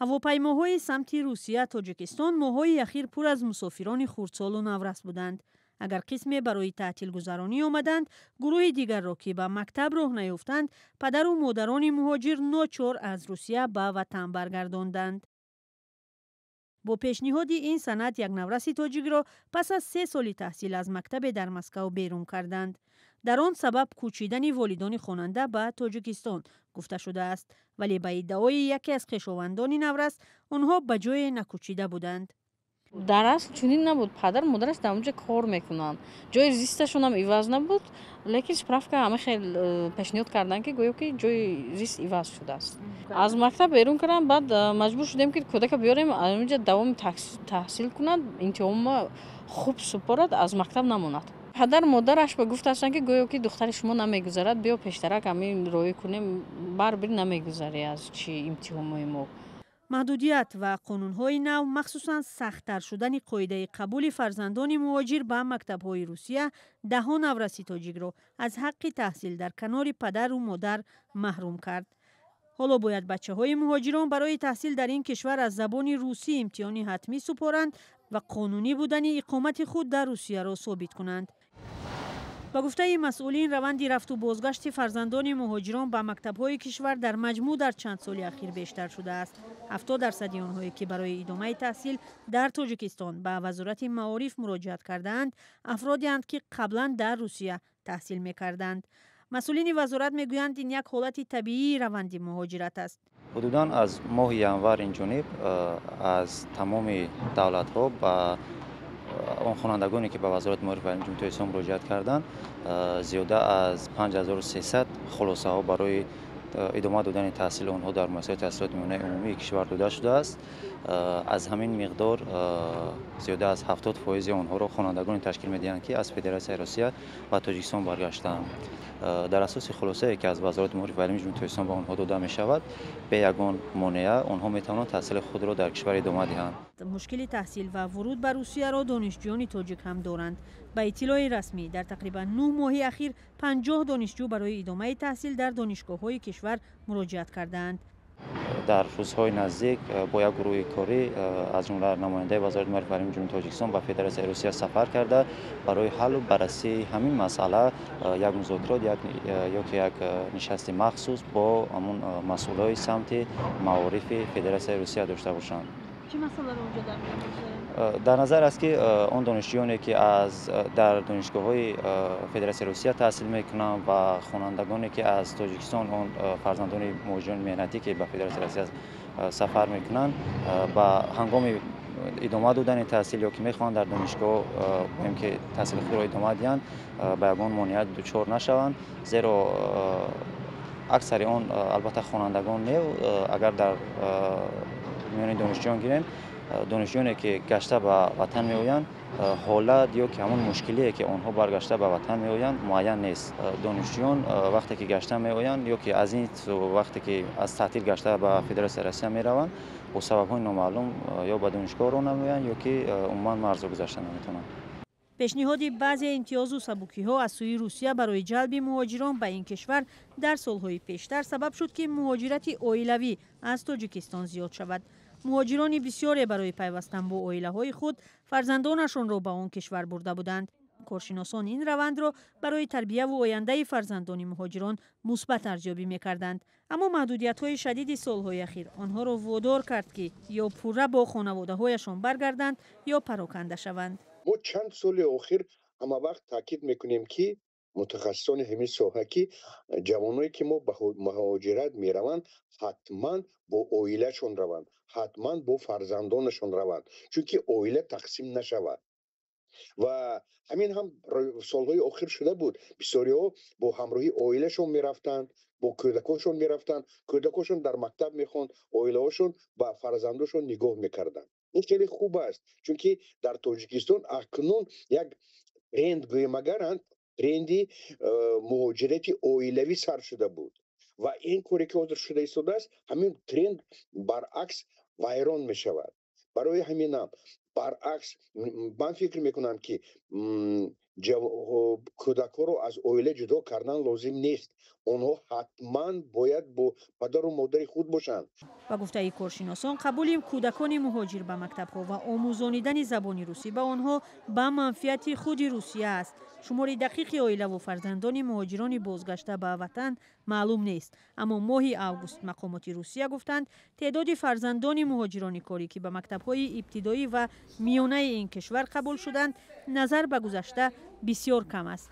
ҳавопаймоҳои самти Русия Тоҷикистон моҳҳои ахир пур аз мусофирони хурдсолу наврас буданд. агар қисме барои таътилгузаронӣ омаданд, гурӯҳи дигарро ки ба мактаб роҳ наёфтанд, падару модарони муҳоҷир ночор аз Русия ба ватан баргардонданд. бо пешниҳоди ин санад як навраси тоҷикро пас аз 3 соли таҳсил аз мактабе дар Москав берун карданд. дар он сабаб кӯчидани волидони хонанда ба Тоҷикистон гуфта шудааст, вале ба иддаои яке аз хешовандони наврас, онҳо ба ҷое накӯчида буданд. дар асл чунин набуд. Падар модараш дар онҷа кор мекунанд. Ҷои зисташон ҳам иваз набуд, лекин справка ҳама хел пешниҳод карданд ки гӯё ки ҷои зист иваз шудааст. Аз мактаб берун карданд, баъд маҷбур шудем ки кӯдака биёрем аз онҷа давоми таҳсил кунад, имтиҳонма хуб супорад, аз мактаб намонад. Падар модараш ба гуфташтанд ки гӯё ки духтари шумо намегузарад, биё пештарак ҳамин роӣ кунем, барибир намегузарӣ аз чӣ имтиҳонҳои мо. маҳдудият ва қонунҳои нав, махсусан сахттар шудани қоидаи қабули фарзандони муҳоҷир ба мактабҳои Русия даҳон навраси тоҷикро аз ҳаққи таҳсил дар канори падару модар маҳрум кард. ҳоло бояд бачаҳои муҳоҷирон барои таҳсил дар ин кишвар аз забони русӣ имтиҳони ҳатмӣ супоранд ва қонунӣ будани иқомати худ дар Русияро собит кунанд. ба гуфтаи масъулин, раванди рафту бозгашти фарзандони муҳоҷирон ба мактабҳои кишвар дар маҷмӯъ дар чанд соли ахир бештар шудааст. 70% онҳое ки барои идомаи таҳсил дар Тоҷикистон ба вазорати маориф муроҷиат кардаанд, афродеанд ки қаблан дар Русия таҳсил мекарданд. масъулини вазорат мегӯянд, ин як ҳолати табиии раванди муҳоҷират аст. ҳудудан аз моҳи январ инҷониб аз тамоми давлатҳо ба он хонандагоне ки ба вазорати маориф ва илми ҷумҳурии Исламӣ муроҷиат карданд, зиёда аз 5300 хулосаҳо барои идома додани таҳсили онҳо дар муассисаҳои таҳсилоти миёнаи умумии кишвар дода шудааст. аз ҳамин миқдор зиёда аз 70% онҳоро хонандагоне ташкил медиҳанд ки аз Федератсияи Русия ба Тоҷикистон баргаштаанд. дар асоси хулосае ки аз вазорати маориф ва илми ҷумҳурии Исламӣ ба онҳо дода мешавад, бе ягон монеа онҳо метавонанд таҳсили худро дар кишвар идома диҳанд. мушкили таҳсил ва вуруд ба Русияро донишҷӯёни тоҷик ҳам доранд. ба иттилои расмӣ, дар тақрибан 9 моҳи ахир 50 донишҷӯ барои идомаи таҳсил дар донишгоҳҳои кишвар муроҷиат кардаанд. дар рӯзҳои наздик бо як гурӯҳи корӣ аз ҷумла намояндаи вазорати маориф ва илми ҷумҳурии Тоҷикистон ба Федератсияи Русия сафар карда барои ҳаллу баррасии ҳамин масъала як музокирот ёки як нишасти махсус бо ҳамун масъулои самти маорифи Федератсияи Русия дошта бошанд. чӣ масъаларо онҷо дар миён мегузоранд? дар назар аст ки он донишҷӯёне ки дар донишгоҳҳои Федератсияи Русия таҳсил мекунанд ва хонандагоне ки аз Тоҷикистон он фарзандони муҳоҷирони меҳнатӣ ки ба Федератсияи Русия сафар мекунанд, ба ҳангоми идома додани таҳсил ё ки мехоҳанд дар донишгоҳ боем ки таҳсили худро идома диҳанд, ба ягон монеат дучор нашаванд, зеро аксари он албатта хонандагон не, агар дар миёни донишҷӯён гирем, донишҷӯёне ки гашта ба ватан меоянд, ҳолат ё ки ҳамон мушкилие ки онҳо баргашта ба ватан меоянд муайян нест. донишҷӯён вақте ки гашта меоянд ё ки аз ин вақте ки аз таътил гашта ба Федератсияи Русия мераванд, бо сабабҳои номаълум ё ба донишгоҳ ро намеоянд ё ки умуман марзро гузашта наметавонанд. пешниҳоди баъзе имтиёзу сабукиҳо аз сӯи Русия барои ҷалби муҳоҷирон ба ин кишвар дар солҳои пештар сабаб шуд ки муҳоҷирати оилавӣ аз Тоҷикистон зиёд шавад. муҳоҷирони бисёре барои пайвастан бо оилаҳои худ фарзандонашонро ба он кишвар бурда буданд. коршиносон ин равандро барои тарбияву ояндаи фарзандони муҳоҷирон мусбат арзёбӣ мекарданд. аммо маҳдудиятҳои шадиди солҳои ахир онҳоро водор кард ки ё пурра бо хонаводаҳояшон баргарданд ё пароканда шаванд. мо чанд соли охир ҳама вақт таъкид мекунем ки мутахассисони ҳамин соҳа ки ҷавоное ки мо ба муҳоҷират мераванд, ҳатман бо оилашон раванд, ҳатман бо фарзандонашон раванд, чунки оила тақсим нашавад. ва ҳамин ҳам солҳои охир шуда буд. бисёриҳо бо ҳамроҳи оилашон мерафтанд, бо кӯдакошон мерафтанд, кӯдакошон дар мактаб мехонд, оилаҳошон ба фарзандошон нигоҳ мекарданд. ин хеле хуб аст, чунки дар Тоҷикистон акнун як тренд гӯем агаранд, тренди муҳоҷирати оилавӣ сар шуда буд ва ин коре ки ҳозир шуда истодааст, ҳамин тренд баръакс вайрон мешавад. барои ҳаминам баръакс ман фикр мекунам ки кӯдакҳоро аз оила ҷудо кардан лозим нест. онҳо ҳатман бояд бо падару модари худ бошанд. ба гуфтаи коршиносон қабули кӯдакони муҳоҷир ба мактабҳо ва омӯзонидани забони русӣ ба онҳо ба манфиати худи Русия аст. шумори дақиқи оилаву фарзандони муҳоҷирони бозгашта ба ватан маълум нест, аммо моҳи август мақомоти Русия гуфтанд теъдоди фарзандони муҳоҷирони корӣ ки ба мактабҳои ибтидоӣ ва миёнаи ин кишвар қабул шуданд назар ба гузашта бисёр кам аст.